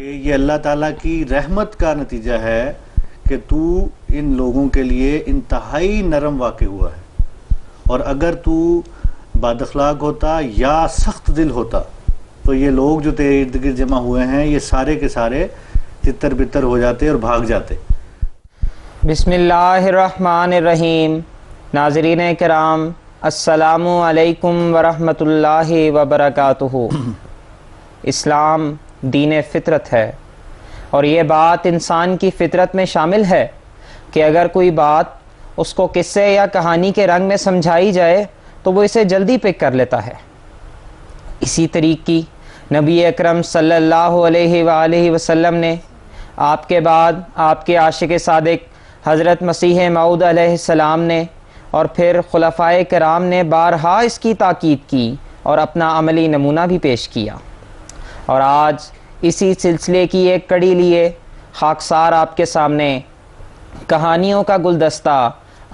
کہ یہ اللہ تعالیٰ کی رحمت کا نتیجہ ہے کہ تو ان لوگوں کے لیے انتہائی نرم واقع ہوا ہے، اور اگر تو بد اخلاق ہوتا یا سخت دل ہوتا تو یہ لوگ جو تیرے ارد گرد جمع ہوئے ہیں یہ سارے کے سارے تتر بتر ہو جاتے اور بھاگ جاتے۔ بسم اللہ الرحمن الرحیم۔ ناظرین کرام، السلام علیکم ورحمۃ اللہ وبرکاتہ۔ اسلام دین فطرت ہے، اور یہ بات انسان کی فطرت میں شامل ہے کہ اگر کوئی بات اس کو قصے یا کہانی کے رنگ میں سمجھائی جائے تو وہ اسے جلدی پک کر لیتا ہے۔ اسی طریقے نبی اکرم صلی اللہ علیہ وآلہ وسلم نے آپ کے بعد آپ کے عاشق صادق حضرت مسیح موعود علیہ السلام نے اور پھر خلفائے کرام نے بارہا اس کی تاکید کی اور اپنا عملی نمونہ بھی پیش کیا، اور آج اسی سلسلے کی ایک کڑی لیے خاکسار آپ کے سامنے کہانیوں کا گلدستہ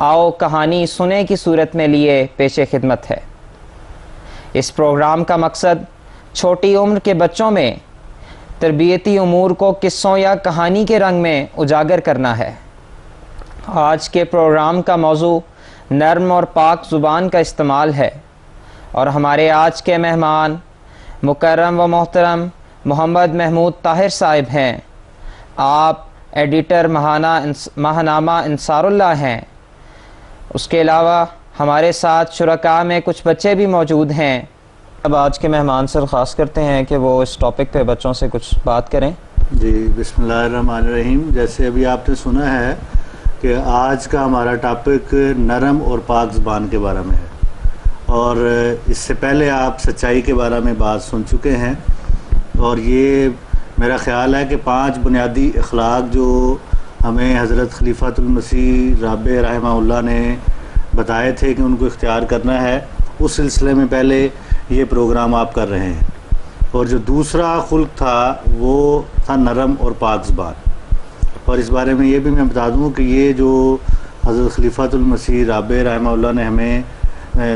آؤ کہانی سنے کی صورت میں لیے پیش خدمت ہے۔ اس پروگرام کا مقصد چھوٹی عمر کے بچوں میں تربیتی امور کو قصوں یا کہانی کے رنگ میں اجاگر کرنا ہے۔ آج کے پروگرام کا موضوع نرم اور پاک زبان کا استعمال ہے، اور ہمارے آج کے مہمان مکرم و محترم محمد محمود طاہر صاحب ہیں۔ آپ ایڈیٹر ماہنامہ انصار اللہ ہیں۔ اس کے علاوہ ہمارے ساتھ شرکاء میں کچھ بچے بھی موجود ہیں۔ اب آج کے مہمان سے درخواست کرتے ہیں کہ وہ اس ٹاپک پہ بچوں سے کچھ بات کریں۔ جی، بسم اللہ الرحمن الرحیم۔ جیسے ابھی آپ نے سنا ہے کہ آج کا ہمارا ٹاپک نرم اور پاک زبان کے بارے میں ہے، اور اس سے پہلے آپ سچائی کے بارے میں بات سن چکے ہیں، اور یہ میرا خیال ہے کہ 5 بنیادی اخلاق جو ہمیں حضرت خلیفۃ المسیح رابع رحمہ اللہ نے بتائے تھے کہ ان کو اختیار کرنا ہے، اس سلسلے میں پہلے یہ پروگرام آپ کر رہے ہیں۔ اور جو دوسرا خلق تھا وہ تھا نرم اور پاک زبان، اور اس بارے میں یہ بھی میں بتا دوں کہ یہ جو حضرت خلیفۃ المسیح رابع رحمہ اللہ نے ہمیں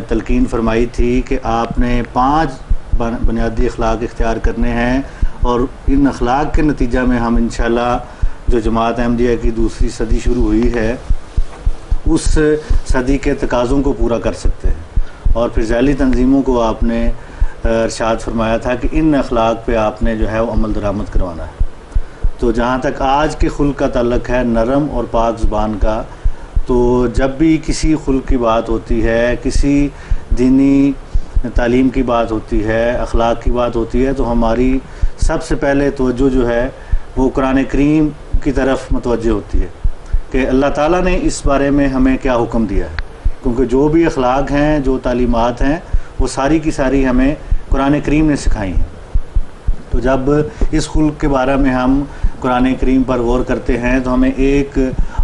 تلقین فرمائی تھی کہ آپ نے 5 بنیادی اخلاق اختیار کرنے ہیں، اور ان اخلاق کے نتیجہ میں ہم انشاءاللہ جو جماعت احمدیہ کی دوسری صدی شروع ہوئی ہے اس صدی کے تقاضوں کو پورا کر سکتے ہیں۔ اور پھر ذیلی تنظیموں کو آپ نے ارشاد فرمایا تھا کہ ان اخلاق پہ آپ نے جو ہے وہ عمل درآمد کروانا ہے۔ تو جہاں تک آج کے خلق کا تعلق ہے نرم اور پاک زبان کا، تو جب بھی کسی خلق کی بات ہوتی ہے، کسی دینی تعلیم کی بات ہوتی ہے، اخلاق کی بات ہوتی ہے، تو ہماری سب سے پہلے توجہ جو ہے وہ قرآن کریم کی طرف متوجہ ہوتی ہے کہ اللہ تعالیٰ نے اس بارے میں ہمیں کیا حکم دیا ہے، کیونکہ جو بھی اخلاق ہیں، جو تعلیمات ہیں، وہ ساری کی ساری ہمیں قرآن کریم نے سکھائی ہیں۔ تو جب اس خلق کے بارے میں ہم قرآن کریم پر غور کرتے ہیں تو ہمیں ایک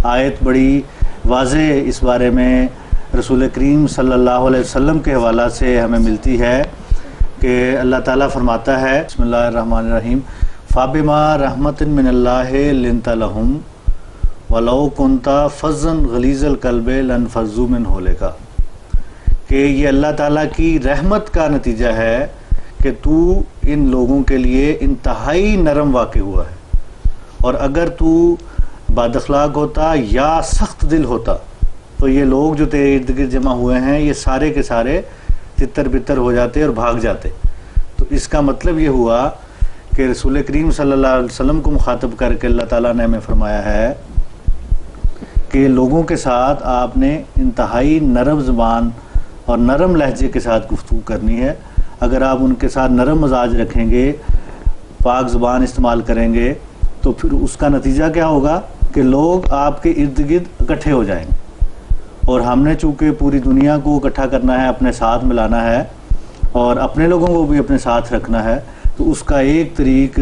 آیت بڑی واضح اس بارے میں رسول کریم صلی اللہ علیہ وسلم کے حوالہ سے ہمیں ملتی ہے کہ اللہ تعالیٰ فرماتا ہے، بسم اللہ الرحمن الرحیم، فَبِمَا رَحْمَةٍ مِّنَ اللَّهِ لِنْتَ لَهُمْ وَلَوْ كُنْتَ فَظًّا غَلِيظَ الْقَلْبِ لَانفَضُّوا مِنْ حَوْلِكَ، کہ یہ اللہ تعالیٰ کی رحمت کا نتیجہ ہے کہ تو ان لوگوں کے لیے انتہائی نرم واقع ہوا ہے، اور اگر تو بد اخلاق ہوتا یا سخت دل ہوتا تو یہ لوگ جو تیرے ارد گرد جمع ہوئے ہیں یہ سارے کے سارے تتر بتر ہو جاتے اور بھاگ جاتے۔ تو اس کا مطلب یہ ہوا کہ رسول کریم صلی اللہ علیہ وسلم کو مخاطب کر کے اللہ تعالیٰ نے ہمیں فرمایا ہے کہ لوگوں کے ساتھ آپ نے انتہائی نرم زبان اور نرم لہجے کے ساتھ گفتگو کرنی ہے۔ اگر آپ ان کے ساتھ نرم مزاج رکھیں گے، پاک زبان استعمال کریں گے، تو پھر اس کا نتیجہ کیا ہوگا کہ لوگ آپ کے ارد گرد اکٹھے ہو جائیں گے، اور ہم نے چونکہ پوری دنیا کو اکٹھا کرنا ہے، اپنے ساتھ ملانا ہے، اور اپنے لوگوں کو بھی اپنے ساتھ رکھنا ہے، تو اس کا ایک طریق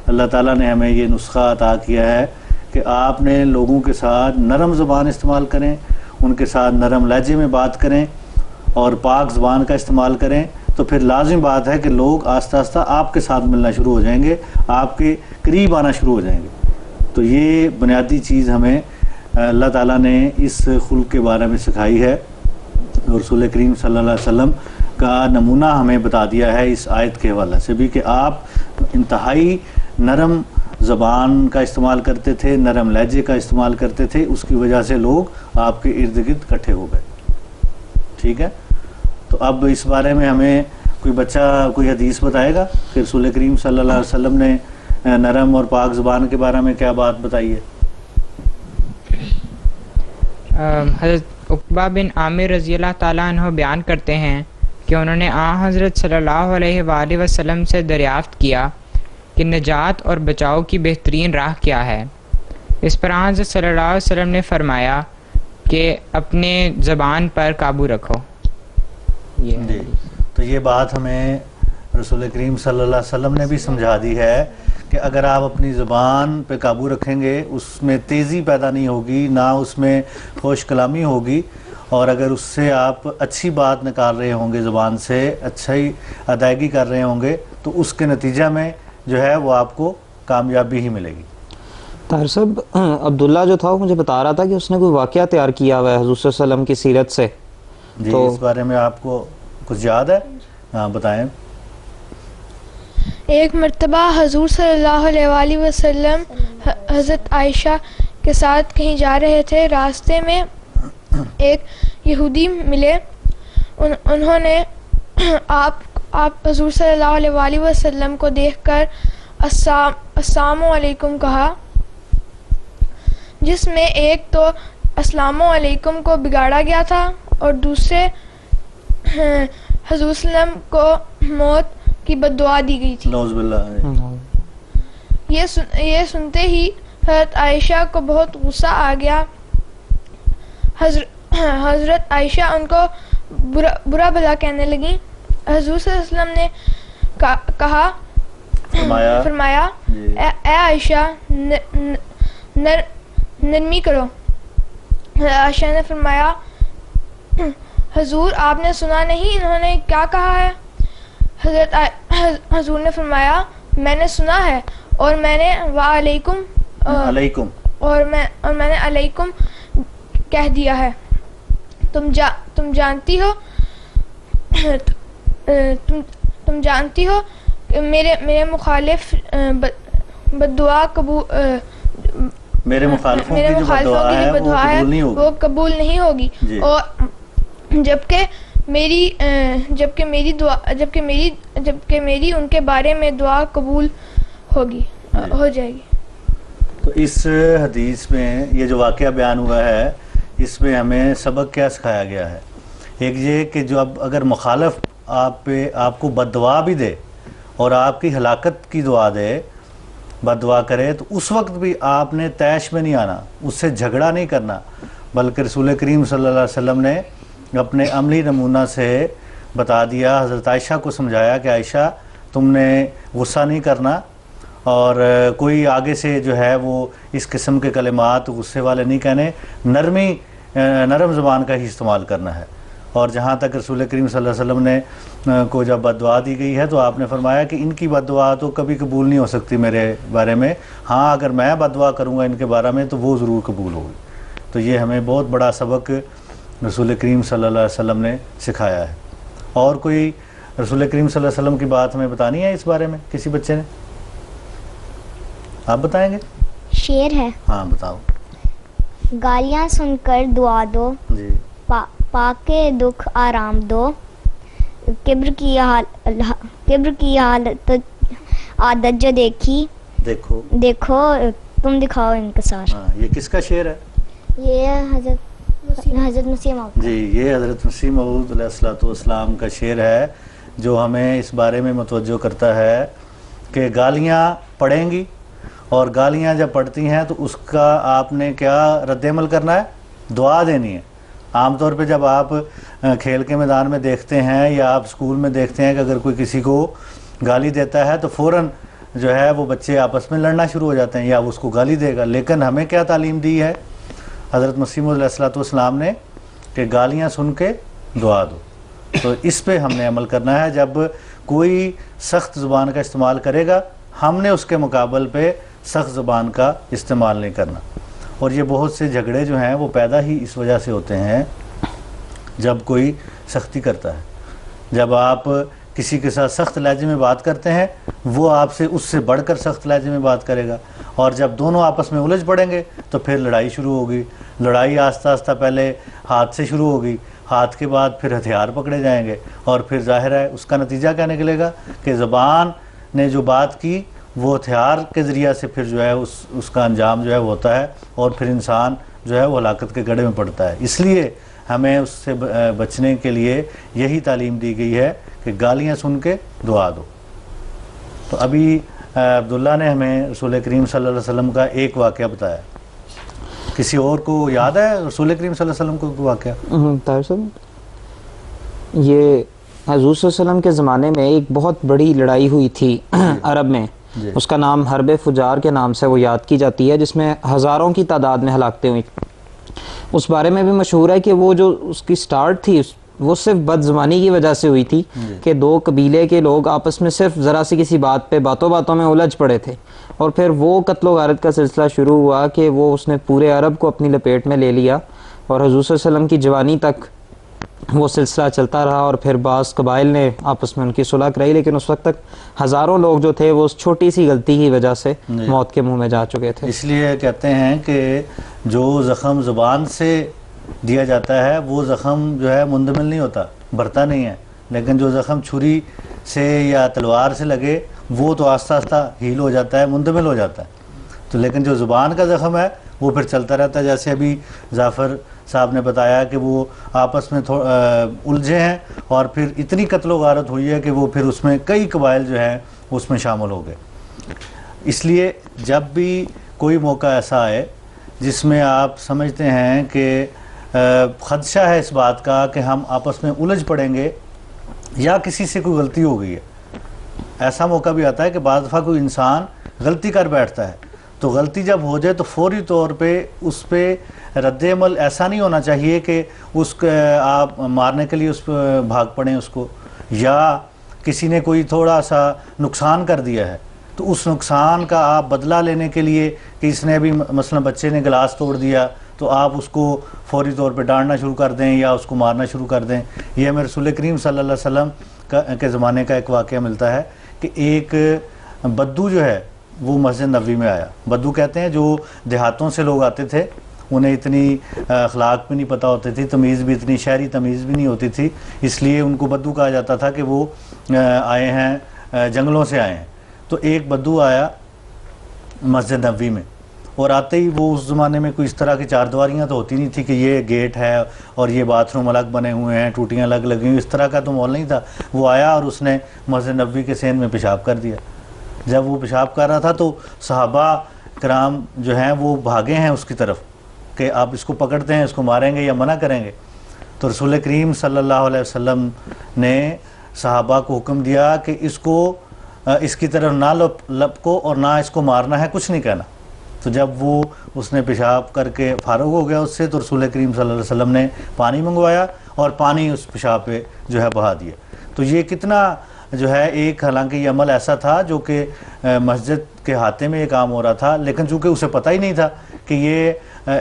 اللہ تعالیٰ نے ہمیں یہ نسخہ عطا کیا ہے کہ آپ نے لوگوں کے ساتھ نرم زبان استعمال کریں، ان کے ساتھ نرم لہجے میں بات کریں اور پاک زبان کا استعمال کریں، تو پھر لازم بات ہے کہ لوگ آہستہ آہستہ آپ کے ساتھ ملنا شروع ہو جائیں گے، آپ کے قریب آنا شروع ہو جائیں گے۔ تو یہ بنیادی چیز ہمیں اللہ تعالیٰ نے اس خلق کے بارے میں سکھائی ہے، اور رسول کریم صلی اللہ علیہ وسلم کا نمونہ ہمیں بتا دیا ہے اس آیت کے حوالے سے بھی کہ آپ انتہائی نرم زبان کا استعمال کرتے تھے، نرم لہجے کا استعمال کرتے تھے، اس کی وجہ سے لوگ آپ کے ارد گرد اکٹھے ہو گئے. ٹھیک ہے، تو اب اس بارے میں ہمیں کوئی بچہ کوئی حدیث بتائے گا کہ رسول کریم صلی اللہ علیہ وسلم نے نرم اور پاک زبان کے بارے میں کیا بات بتائی ہے؟ حضرت عقبہ بن عامر رضی اللہ تعالیٰ عنہ بیان کرتے ہیں کہ انہوں نے حضرت صلی اللہ علیہ وآلہ وسلم سے دریافت کیا کہ نجات اور بچاؤ کی بہترین راہ کیا ہے. اس پر حضرت صلی اللہ علیہ وسلم نے فرمایا کہ اپنے زبان پر قابو رکھو. جی، تو یہ بات ہمیں رسول کریم صلی اللہ علیہ وسلم نے بھی سمجھا دی ہے کہ اگر آپ اپنی زبان پہ قابو رکھیں گے اس میں تیزی پیدا نہیں ہوگی، نہ اس میں خوش کلامی ہوگی، اور اگر اس سے آپ اچھی بات نکال رہے ہوں گے، زبان سے اچھی ادائیگی کر رہے ہوں گے، تو اس کے نتیجہ میں جو ہے وہ آپ کو کامیابی ہی ملے گی. طاہر صاحب، عبداللہ جو تھا وہ مجھے بتا رہا تھا کہ اس نے کوئی واقعہ تیار کیا ہوا ہے حضور صلی اللہ علیہ وسلم کی سیرت سے. جی، اس بارے میں آپ کو کچھ یاد ہے؟ ہاں بتائیں. ایک مرتبہ حضور صلی اللہ علیہ وآلہ وسلم حضرت عائشہ کے ساتھ کہیں جا رہے تھے. راستے میں ایک یہودی ملے. انہوں نے آپ حضور صلی اللہ علیہ وآلہ وسلم کو دیکھ کر السلام علیکم کہا، جس میں ایک تو السلام علیکم کو بگاڑا گیا تھا اور دوسرے حضور صلی اللہ علیہ وسلم کو موت کی بد دعا دی گئی تھی. نعوذ باللہ. یہ سنتے ہی حضرت عائشہ کو بہت غصہ آ گیا. حضرت عائشہ ان کو برا بھلا کہنے لگیں. حضور صلی اللہ علیہ وسلم نے کہا، فرمایا اے عائشہ نرمی کرو. عائشہ نے فرمایا، حضور آپ نے سنا نہیں انہوں نے کیا کہا ہے؟ حضور نے فرمایا میں نے سنا ہے اور میں نے وعلیکم اور میں نے علیکم کہہ دیا ہے. تم جانتی ہو کہ میرے مخالف بد دعا میرے مخالفوں کی جو بد دعا ہے وہ قبول نہیں ہوگی. اور جبکہ میری ان کے بارے میں دعا قبول ہو جائے گی. تو اس حدیث میں یہ جو واقعہ بیان ہوا ہے اس میں ہمیں سبق کیا سکھایا گیا ہے؟ ایک یہ کہ جو اگر مخالف آپ کو بد دعا بھی دے اور آپ کی ہلاکت کی دعا دے، بد دعا کرے، تو اس وقت بھی آپ نے طیش میں نہیں آنا، اس سے جھگڑا نہیں کرنا، بلکہ رسول کریم صلی اللہ علیہ وسلم نے اپنے عملی نمونہ سے بتا دیا. حضرت عائشہ کو سمجھایا کہ عائشہ تم نے غصہ نہیں کرنا اور کوئی آگے سے جو ہے وہ اس قسم کے کلمات غصے والے نہیں کہنے، نرم زبان کا ہی استعمال کرنا ہے. اور جہاں تک رسول کریم صلی اللہ علیہ وسلم نے کو جب بد دعا دی گئی ہے تو آپ نے فرمایا کہ ان کی بد دعا تو کبھی قبول نہیں ہو سکتی میرے بارے میں، ہاں اگر میں بد دعا کروں گا ان کے بارے میں تو وہ ضرور قبول ہوگی. تو یہ ہمیں بہت بڑا سبق رسول کریم صلی اللہ علیہ وسلم نے سکھایا ہے. اور کوئی رسول کریم صلی اللہ علیہ وسلم کی بات ہمیں بتانی ہے اس بارے میں؟ کسی بچے نے؟ آپ بتائیں گے؟ شعر ہے. ہاں بتاؤ. گالیاں سن کر دعا دو، جی. پاک کے دکھ آرام دو، کبر کی حالت عادت جو دیکھو تم دکھاؤ انکسار. یہ کس کا شعر ہے؟ یہ حضرت مسیح موعود. جی، یہ حضرت مسیح موعود علیہ الصلوۃ والسلام کا شعر ہے جو ہمیں اس بارے میں متوجہ کرتا ہے کہ گالیاں پڑیں گی، اور گالیاں جب پڑتی ہیں تو اس کا آپ نے کیا رد عمل کرنا ہے؟ دعا دینی ہے. عام طور پہ جب آپ کھیل کے میدان میں دیکھتے ہیں یا آپ اسکول میں دیکھتے ہیں کہ اگر کوئی کسی کو گالی دیتا ہے تو فوراً جو ہے وہ بچے آپس میں لڑنا شروع ہو جاتے ہیں یا وہ اس کو گالی دے گا. لیکن ہمیں کیا تعلیم دی ہے حضرت مسیح موعود علیہ الصلوۃ والسلام نے؟ کہ گالیاں سن کے دعا دو. تو اس پہ ہم نے عمل کرنا ہے. جب کوئی سخت زبان کا استعمال کرے گا ہم نے اس کے مقابل پہ سخت زبان کا استعمال نہیں کرنا. اور یہ بہت سے جھگڑے جو ہیں وہ پیدا ہی اس وجہ سے ہوتے ہیں جب کوئی سختی کرتا ہے. جب آپ کسی کے ساتھ سخت لہجے میں بات کرتے ہیں وہ آپ سے اس سے بڑھ کر سخت لہجے میں بات کرے گا، اور جب دونوں آپس میں الجھ پڑیں گے تو پھر لڑائی شروع ہوگی۔ لڑائی آہستہ آہستہ پہلے ہاتھ سے شروع ہوگی، ہاتھ کے بعد پھر ہتھیار پکڑے جائیں گے، اور پھر ظاہر ہے اس کا نتیجہ کیا نکلے گا کہ زبان نے جو بات کی وہ ہتھیار کے ذریعہ سے پھر جو ہے اس کا انجام جو ہے وہ ہوتا ہے، اور پھر انسان جو ہے وہ ہلاکت کے گڑھے میں پڑتا ہے۔ اس لیے ہمیں اس سے بچنے کے لیے یہی تعلیم دی گئی ہے کہ گالیاں سن کے دعا دو۔ تو ابھی عبداللہ نے ہمیں رسول کریم صلی اللہ علیہ وسلم کا ایک واقعہ بتایا، کسی اور کو یاد ہے رسول کریم صلی اللہ علیہ وسلم کو کوئی واقعہ؟ طاہر صاحب، یہ حضور صلی اللہ علیہ وسلم کے زمانے میں ایک بہت بڑی لڑائی ہوئی تھی عرب میں، اس کا نام حرب فجار کے نام سے وہ یاد کی جاتی ہے، جس میں ہزاروں کی تعداد میں ہلاکتیں ہوئی۔ اس بارے میں بھی مشہور ہے کہ وہ جو اس کی سٹارٹ تھی وہ صرف بد زبانی کی وجہ سے ہوئی تھی کہ دو قبیلے کے لوگ آپس میں صرف ذرا سی کسی بات پہ باتوں میں الجھ پڑے تھے، اور پھر وہ قتل و غارت کا سلسلہ شروع ہوا کہ وہ اس نے پورے عرب کو اپنی لپیٹ میں لے لیا، اور حضور صلی اللہ علیہ وسلم کی جوانی تک وہ سلسلہ چلتا رہا، اور پھر بعض قبائل نے آپس میں ان کی صلح کرائی، لیکن اس وقت تک ہزاروں لوگ جو تھے وہ اس چھوٹی سی غلطی کی وجہ سے موت کے منہ میں جا چکے تھے۔ اس لیے کہتے ہیں کہ جو زخم زبان سے دیا جاتا ہے وہ زخم جو ہے مندمل نہیں ہوتا، بھرتا نہیں ہے، لیکن جو زخم چھری سے یا تلوار سے لگے وہ تو آہستہ آہستہ ہیل ہو جاتا ہے، مندمل ہو جاتا ہے۔ تو لیکن جو زبان کا زخم ہے وہ پھر چلتا رہتا ہے، جیسے ابھی ظافر صاحب نے بتایا کہ وہ آپس میں الجھے ہیں، اور پھر اتنی قتل و غارت ہوئی ہے کہ وہ پھر اس میں کئی قبائل جو ہیں اس میں شامل ہو گئے۔ اس لیے جب بھی کوئی موقع ایسا آئے جس میں آپ سمجھتے ہیں کہ خدشہ ہے اس بات کا کہ ہم آپس میں الجھ پڑیں گے یا کسی سے کوئی غلطی ہو گئی ہے، ایسا موقع بھی آتا ہے کہ بعض دفعہ کوئی انسان غلطی کر بیٹھتا ہے، تو غلطی جب ہو جائے تو فوری طور پہ اس پہ رد عمل ایسا نہیں ہونا چاہیے کہ اس کو آپ مارنے کے لیے اس پہ بھاگ پڑیں اس کو، یا کسی نے کوئی تھوڑا سا نقصان کر دیا ہے تو اس نقصان کا آپ بدلہ لینے کے لیے کہ اس نے ابھی مثلا بچے نے گلاس توڑ دیا تو آپ اس کو فوری طور پہ ڈانٹنا شروع کر دیں یا اس کو مارنا شروع کر دیں۔ یہ ہمیں رسول کریم صلی اللہ علیہ وسلم کے زمانے کا ایک واقعہ ملتا ہے کہ ایک بدو جو ہے وہ مسجد نبوی میں آیا۔ بدو کہتے ہیں جو دیہاتوں سے لوگ آتے تھے، انہیں اتنی اخلاق بھی نہیں پتہ ہوتی تھی، تمیز بھی اتنی شہری تمیز بھی نہیں ہوتی تھی، اس لیے ان کو بدو کہا جاتا تھا کہ وہ آئے ہیں جنگلوں سے آئے ہیں۔ تو ایک بدو آیا مسجد نبوی میں، اور آتے ہی وہ اس زمانے میں کوئی اس طرح کی چار دیواریاں تو ہوتی نہیں تھی کہ یہ گیٹ ہے اور یہ باتھ روم الگ بنے ہوئے ہیں، ٹوٹیاں الگ لگی ہوئی، اس طرح کا تو ماحول نہیں تھا۔ وہ آیا اور اس نے مسجد نبوی کے صحن میں پیشاب کر دیا۔ جب وہ پیشاب کر رہا تھا تو صحابہ کرام جو ہیں وہ بھاگے ہیں اس کی طرف کہ آپ اس کو پکڑتے ہیں، اس کو ماریں گے یا منع کریں گے۔ تو رسول کریم صلی اللہ علیہ وسلم نے صحابہ کو حکم دیا کہ اس کو اس کی طرف نہ لپکو اور نہ اس کو مارنا ہے، کچھ نہیں کہنا۔ تو جب وہ اس نے پیشاب کر کے فارغ ہو گیا اس سے تو رسول کریم صلی اللہ علیہ وسلم نے پانی منگوایا اور پانی اس پیشاب پہ جو ہے بہا دیا۔ تو یہ کتنا جو ہے ایک، حالانکہ یہ عمل ایسا تھا جو کہ مسجد کے احاطے میں یہ کام ہو رہا تھا، لیکن چونکہ اسے پتہ ہی نہیں تھا کہ یہ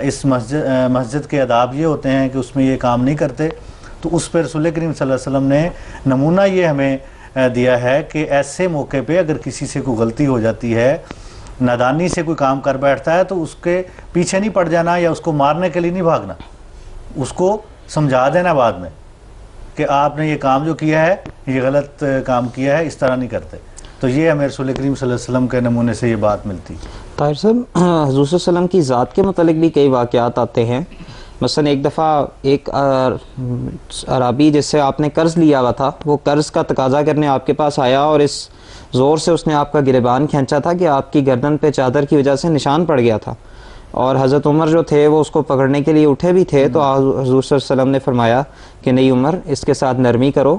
اس مسجد کے آداب یہ ہوتے ہیں کہ اس میں یہ کام نہیں کرتے، تو اس پہ رسول کریم صلی اللہ علیہ وسلم نے نمونہ یہ ہمیں دیا ہے کہ ایسے موقع پہ اگر کسی سے کوئی غلطی ہو جاتی ہے، نادانی سے کوئی کام کر بیٹھتا ہے، تو اس کے پیچھے نہیں پڑ جانا یا اس کو مارنے کے لیے نہیں بھاگنا، اس کو سمجھا دینا بعد میں کہ آپ نے یہ کام جو کیا ہے یہ غلط کام کیا ہے، اس طرح نہیں کرتے۔ تو یہ ہمیں رسول کریم صلی اللہ علیہ وسلم کے نمونے سے یہ بات ملتی۔ طاہر صاحب، حضور صلی اللہ علیہ وسلم کی ذات کے متعلق بھی کئی واقعات آتے ہیں۔ مثلا ایک دفعہ ایک عربی جس سے آپ نے قرض لیا ہوا تھا، وہ قرض کا تقاضا کرنے آپ کے پاس آیا اور اس زور سے اس نے آپ کا گریبان کھینچا تھا کہ آپ کی گردن پہ چادر کی وجہ سے نشان پڑ گیا تھا، اور حضرت عمر جو تھے وہ اس کو پکڑنے کے لیے اٹھے بھی تھے، تو حضور صلی اللہ علیہ وسلم نے فرمایا کہ نہیں عمر، اس کے ساتھ نرمی کرو،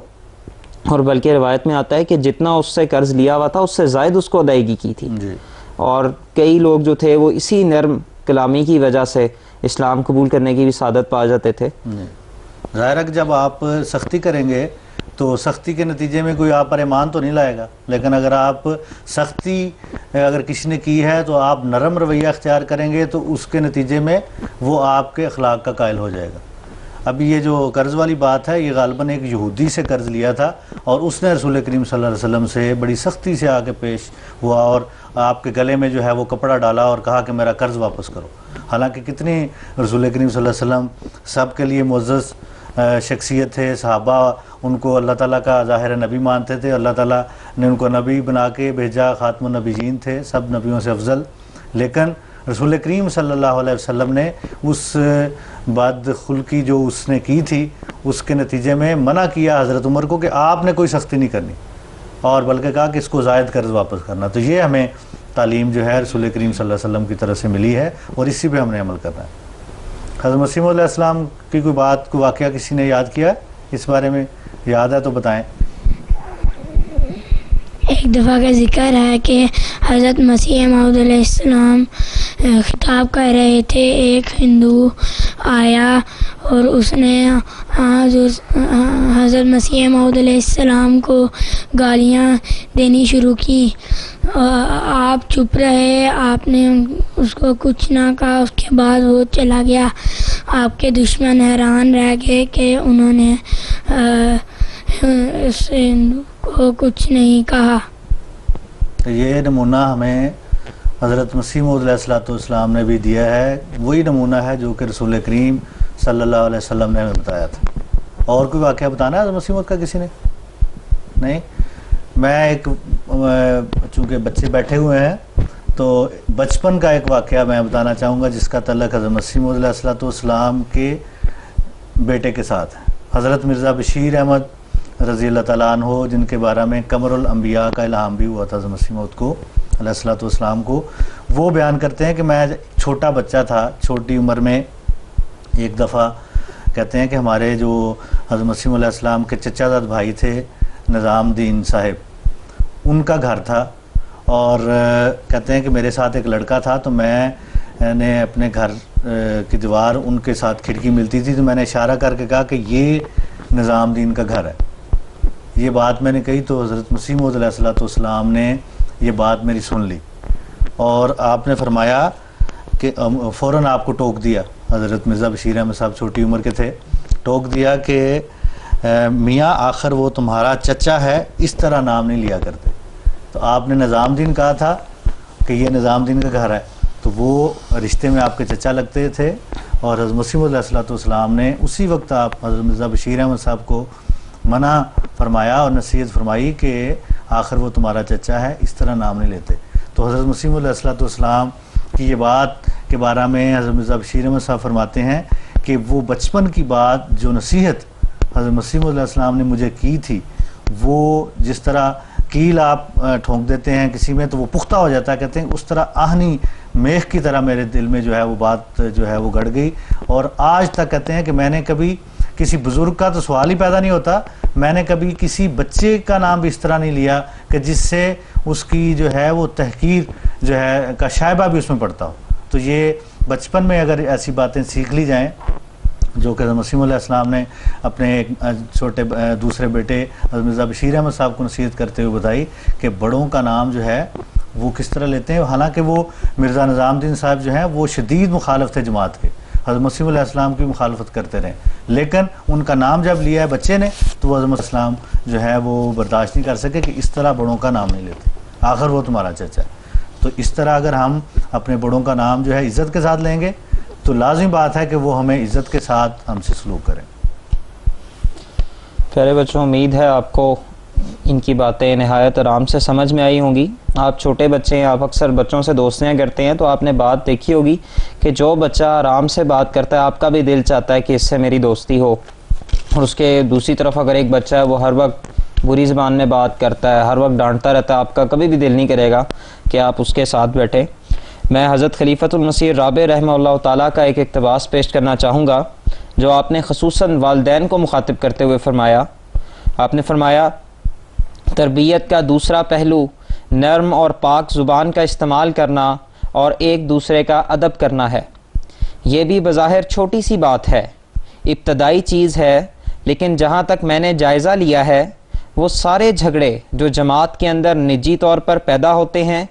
اور بلکہ روایت میں آتا ہے کہ جتنا اس سے قرض لیا ہوا تھا اس سے زائد اس کو ادائیگی کی تھی، اور کئی لوگ جو تھے وہ اسی نرم کلامی کی وجہ سے اسلام قبول کرنے کی بھی سعادت پا جاتے تھے۔ ظاہر ہے کہ جب آپ سختی کریں گے تو سختی کے نتیجے میں کوئی آپ پر ایمان تو نہیں لائے گا، لیکن اگر آپ سختی اگر کسی نے کی ہے تو آپ نرم رویہ اختیار کریں گے تو اس کے نتیجے میں وہ آپ کے اخلاق کا قائل ہو جائے گا۔ ابھی یہ جو قرض والی بات ہے یہ غالباً ایک یہودی سے قرض لیا تھا اور اس نے رسول کریم صلی اللہ علیہ وسلم سے بڑی سختی سے آ کے پیش ہوا اور آپ کے گلے میں جو ہے وہ کپڑا ڈالا اور کہا کہ میرا قرض واپس کرو. حالانکہ کتنی رسول کریم صلی اللہ علیہ وسلم سب کے لیے معزز شخصیت تھے, صحابہ ان کو اللہ تعالیٰ کا ظاہر نبی مانتے تھے, اللہ تعالیٰ نے ان کو نبی بنا کے بھیجا, خاتم النبیین تھے, سب نبیوں سے افضل. لیکن رسول کریم صلی اللہ علیہ وسلم نے اس بد خلقی جو اس نے کی تھی اس کے نتیجے میں منع کیا حضرت عمر کو کہ آپ نے کوئی سختی نہیں کرنی, اور بلکہ کہا کہ اس کو زائد قرض واپس کرنا. تو یہ ہمیں تعلیم جو ہے رسول کریم صلی اللہ علیہ وسلم کی طرف سے ملی ہے اور اسی پہ ہم نے عمل کرنا ہے. حضرت مسیح علیہ السلام کی کوئی بات, کوئی واقعہ کسی نے یاد کیا اس بارے میں؟ یاد ہے تو بتائیں. ایک دفعہ کا ذکر ہے کہ حضرت مسیح موعود علیہ السلام خطاب کر رہے تھے, ایک ہندو آیا اور اس نے حضرت مسیح موعود علیہ السلام کو گالیاں دینی شروع کی. آپ چپ رہے, آپ نے اس کو کچھ نہ کہا. اس کے بعد وہ چلا گیا. آپ کے دشمن حیران رہ گئے کہ انہوں نے اس ہندو کو کچھ نہیں کہا. یہ نمونہ ہمیں حضرت مسیح موعود علیہ السلام نے بھی دیا ہے, وہی نمونہ ہے جو کہ رسول کریم صلی اللہ علیہ وسلم نے ہمیں بتایا تھا. اور کوئی واقعہ بتانا ہے حضرت مسیح موعود کا کسی نے؟ نہیں. میں ایک, چونکہ بچے بیٹھے ہوئے ہیں تو بچپن کا ایک واقعہ میں بتانا چاہوں گا جس کا تعلق حضرت مسیح موعود علیہ السلام کے بیٹے کے ساتھ ہے. حضرت مرزا بشیر احمد رضی اللہ تعالیٰ عنہ, جن کے بارے میں قمر الانبیاء کا الہام بھی ہوا تھا حضرت مسیح موعود کو علیہ السلام کو, وہ بیان کرتے ہیں کہ میں چھوٹا بچہ تھا, چھوٹی عمر میں. ایک دفعہ کہتے ہیں کہ ہمارے جو حضرت مسیح علیہ السلام کے چچا زاد بھائی تھے نظام الدین صاحب, ان کا گھر تھا, اور کہتے ہیں کہ میرے ساتھ ایک لڑکا تھا, تو میں نے اپنے گھر کی دیوار ان کے ساتھ کھڑکی ملتی تھی, تو میں نے اشارہ کر کے کہا کہ یہ نظام الدین کا گھر ہے. یہ بات میں نے کہی تو حضرت مسیح موعود علیہ السلام نے یہ بات میری سن لی اور آپ نے فرمایا کہ فوراً آپ کو ٹوک دیا. حضرت مرزا بشیر احمد صاحب چھوٹی عمر کے تھے, ٹوک دیا کہ میاں آخر وہ تمہارا چچا ہے, اس طرح نام نہیں لیا کرتے. تو آپ نے نظام الدین کہا تھا کہ یہ نظام الدین کا گھر ہے, تو وہ رشتے میں آپ کے چچا لگتے تھے, اور حضرت مسیح علیہ السلام نے اسی وقت آپ حضرت مرزا بشیر احمد صاحب کو منع فرمایا اور نصیحت فرمائی کہ آخر وہ تمہارا چچا ہے, اس طرح نام نہیں لیتے. تو حضرت مسیح علیہ السلام کی یہ بات کے بارے میں حضرت مرزا بشیر احمد صاحب فرماتے ہیں کہ وہ بچپن کی بات, جو نصیحت حضرت مسیح علیہ السلام نے مجھے کی تھی, وہ جس طرح کیل آپ ٹھونک دیتے ہیں کسی میں تو وہ پختہ ہو جاتا ہے, کہتے ہیں اس طرح آہنی میخ کی طرح میرے دل میں جو ہے وہ بات جو ہے وہ گڑ گئی. اور آج تک کہتے ہیں کہ میں نے کبھی کسی بزرگ کا تو سوال ہی پیدا نہیں ہوتا, میں نے کبھی کسی بچے کا نام بھی اس طرح نہیں لیا کہ جس سے اس کی جو ہے وہ تحقیر جو ہے کا شائبہ بھی اس میں پڑتا ہو. تو یہ بچپن میں اگر ایسی باتیں سیکھ لی جائیں جو کہ مسیح علیہ السلام نے اپنے ایک چھوٹے دوسرے بیٹے حضرت مرزا بشیر احمد صاحب کو نصیحت کرتے ہوئے بتائی کہ بڑوں کا نام جو ہے وہ کس طرح لیتے ہیں. حالانکہ وہ مرزا نظام الدین صاحب جو ہیں وہ شدید مخالف تھے جماعت کے, حضرت مسیح علیہ السلام کی مخالفت کرتے رہے, لیکن ان کا نام جب لیا ہے بچے نے تو وہ حضرت السلام جو ہے وہ برداشت نہیں کر سکے کہ اس طرح بڑوں کا نام نہیں لیتے, آخر وہ تمہارا چچا ہے. تو اس طرح اگر ہم اپنے بڑوں کا نام جو ہے عزت کے ساتھ لیں گے تو لازمی بات ہے کہ وہ ہمیں عزت کے ساتھ ہم سے سلوک کریں. پیارے بچوں, امید ہے آپ کو ان کی باتیں نہایت آرام سے سمجھ میں آئی ہوں گی. آپ چھوٹے بچے ہیں, آپ اکثر بچوں سے دوستیاں کرتے ہیں, تو آپ نے بات دیکھی ہوگی کہ جو بچہ آرام سے بات کرتا ہے آپ کا بھی دل چاہتا ہے کہ اس سے میری دوستی ہو, اور اس کے دوسری طرف اگر ایک بچہ ہے وہ ہر وقت بری زبان میں بات کرتا ہے, ہر وقت ڈانٹتا رہتا ہے, آپ کا کبھی بھی دل نہیں کرے گا کہ آپ اس کے ساتھ بیٹھیں. میں حضرت خلیفۃ المسیح رابع رحمہ اللہ تعالیٰ کا ایک اقتباس پیش کرنا چاہوں گا جو آپ نے خصوصاً والدین کو مخاطب کرتے ہوئے فرمایا. آپ نے فرمایا, تربیت کا دوسرا پہلو نرم اور پاک زبان کا استعمال کرنا اور ایک دوسرے کا ادب کرنا ہے. یہ بھی بظاہر چھوٹی سی بات ہے, ابتدائی چیز ہے, لیکن جہاں تک میں نے جائزہ لیا ہے وہ سارے جھگڑے جو جماعت کے اندر نجی طور پر پیدا ہوتے ہیں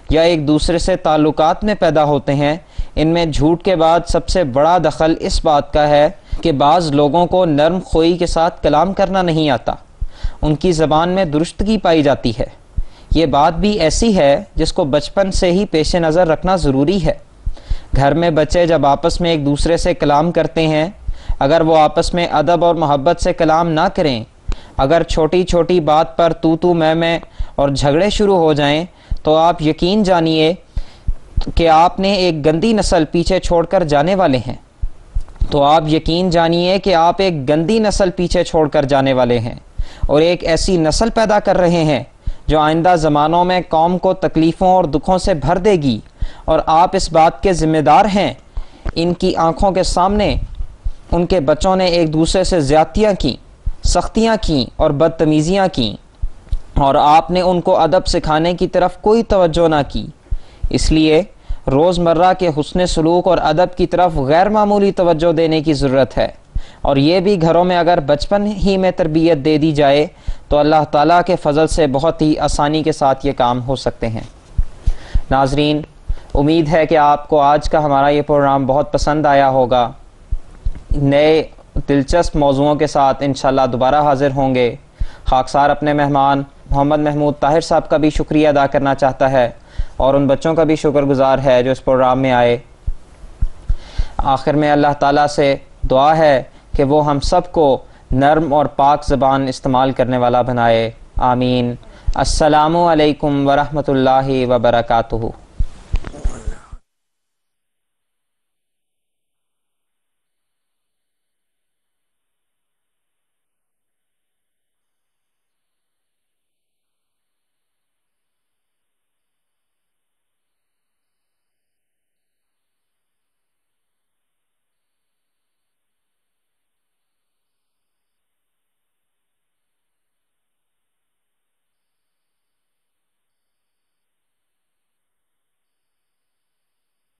یا ایک دوسرے سے تعلقات میں پیدا ہوتے ہیں, ان میں جھوٹ کے بعد سب سے بڑا دخل اس بات کا ہے کہ بعض لوگوں کو نرم خوئی کے ساتھ کلام کرنا نہیں آتا، ان کی زبان میں درستگی پائی جاتی ہے۔ یہ بات بھی ایسی ہے جس کو بچپن سے ہی پیش نظر رکھنا ضروری ہے۔ گھر میں بچے جب آپس میں ایک دوسرے سے کلام کرتے ہیں، اگر وہ آپس میں ادب اور محبت سے کلام نہ کریں، اگر چھوٹی چھوٹی بات پر تو میں اور جھگڑے شروع ہو جائیں، تو آپ یقین جانیے کہ آپ نے ایک گندی نسل پیچھے چھوڑ کر جانے والے ہیں۔ اور ایک ایسی نسل پیدا کر رہے ہیں جو آئندہ زمانوں میں قوم کو تکلیفوں اور دکھوں سے بھر دے گی، اور آپ اس بات کے ذمہ دار ہیں۔ ان کی آنکھوں کے سامنے ان کے بچوں نے ایک دوسرے سے زیادتیاں کیں، سختیاں کیں اور بدتمیزیاں کیں، اور آپ نے ان کو ادب سکھانے کی طرف کوئی توجہ نہ کی۔ اس لیے روزمرہ کے حسن سلوک اور ادب کی طرف غیر معمولی توجہ دینے کی ضرورت ہے، اور یہ بھی گھروں میں اگر بچپن ہی میں تربیت دے دی جائے تو اللہ تعالیٰ کے فضل سے بہت ہی آسانی کے ساتھ یہ کام ہو سکتے ہیں۔ ناظرین، امید ہے کہ آپ کو آج کا ہمارا یہ پروگرام بہت پسند آیا ہوگا۔ نئے دلچسپ موضوعوں کے ساتھ انشاءاللہ دوبارہ حاضر ہوں گے۔ خاکسار اپنے مہمان محمد محمود طاہر صاحب کا بھی شکریہ ادا کرنا چاہتا ہے، اور ان بچوں کا بھی شکر گزار ہے جو اس پروگرام میں آئے۔ آخر میں اللہ تعالیٰ سے دعا ہے کہ وہ ہم سب کو نرم اور پاک زبان استعمال کرنے والا بنائے، آمین۔ السلام علیکم ورحمۃ اللہ وبرکاتہ۔